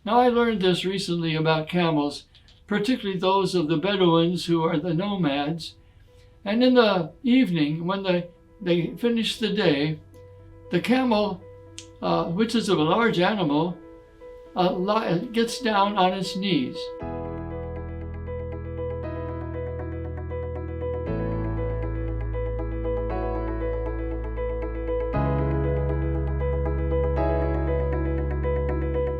Now, I learned this recently about camels, particularly those of the Bedouins who are the nomads. And in the evening, when they finish the day, the camel, which is a large animal, gets down on its knees.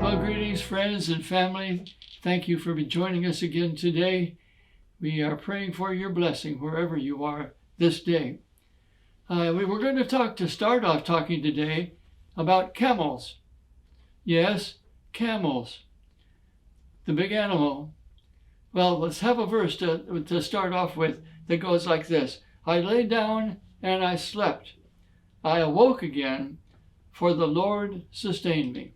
Well, greetings, friends and family. Thank you for joining us again today. We are praying for your blessing wherever you are this day. We were going to start off talking today about camels. Yes, camels, the big animal. Well, let's have a verse to start off with that goes like this. I lay down and I slept. I awoke again, for the Lord sustained me.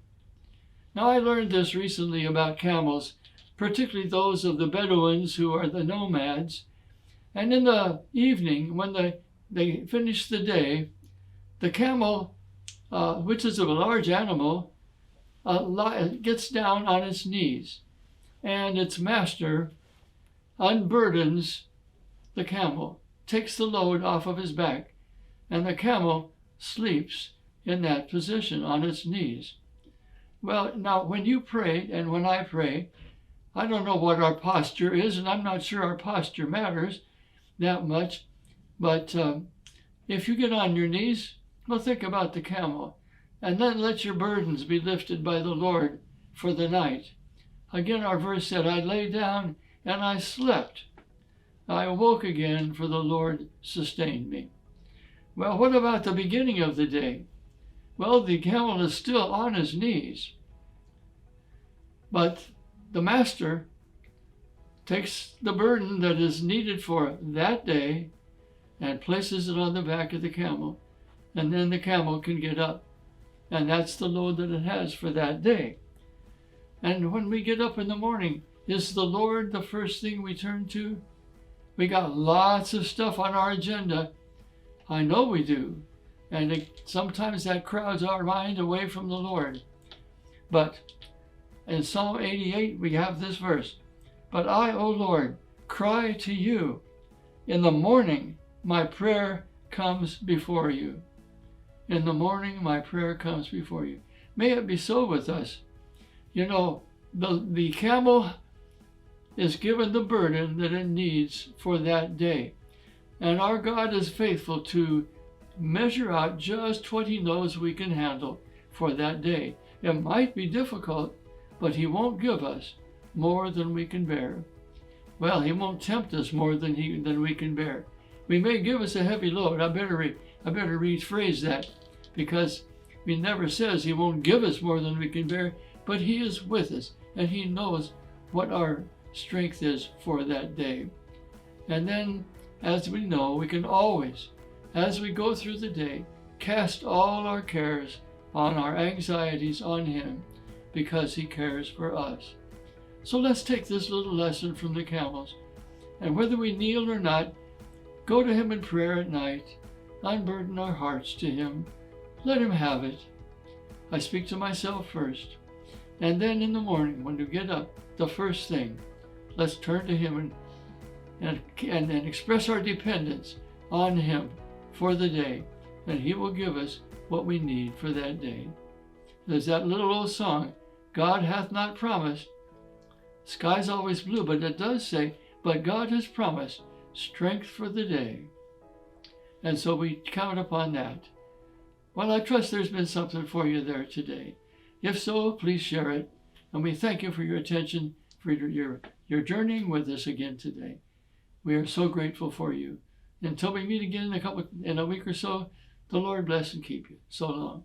Now, I learned this recently about camels, particularly those of the Bedouins who are the nomads. And in the evening, when they finish the day, the camel, which is a large animal, gets down on its knees, and its master unburdens the camel, takes the load off of his back, and the camel sleeps in that position on its knees. Well, now, when you pray and when I pray, I don't know what our posture is, and I'm not sure our posture matters that much, but if you get on your knees, well, think about the camel, and then let your burdens be lifted by the Lord for the night. Again, our verse said, I lay down and I slept. I awoke again, for the Lord sustained me. Well, what about the beginning of the day? Well, the camel is still on his knees, but the master takes the burden that is needed for that day and places it on the back of the camel, and then the camel can get up. And that's the load that it has for that day. And when we get up in the morning, is the Lord the first thing we turn to? We got lots of stuff on our agenda. I know we do. And sometimes that crowds our mind away from the Lord. But in Psalm 88, we have this verse. But I, O Lord, cry to you. In the morning, my prayer comes before you. In the morning, my prayer comes before you. May it be so with us. You know, the camel is given the burden that it needs for that day. And our God is faithful to measure out just what he knows we can handle for that day. It might be difficult, but he won't give us more than we can bear. Well, he won't tempt us more than we can bear. We may give us a heavy load. I better rephrase that, because he never says he won't give us more than we can bear, but he is with us, and he knows what our strength is for that day. And then, as we know, we can always, as we go through the day, cast all our cares on our anxieties on him, because he cares for us. So let's take this little lesson from the camels, and whether we kneel or not, go to him in prayer at night, unburden our hearts to him, let him have it. I speak to myself first, and then in the morning when we get up, the first thing, let's turn to him and express our dependence on him for the day, and he will give us what we need for that day. There's that little old song, God hath not promised, sky's always blue, but it does say, but God has promised strength for the day. And so we count upon that. Well, I trust there's been something for you there today. If so, please share it. And we thank you for your attention, for your journeying with us again today. We are so grateful for you. Until we meet again in a week or so, the Lord bless and keep you. So long.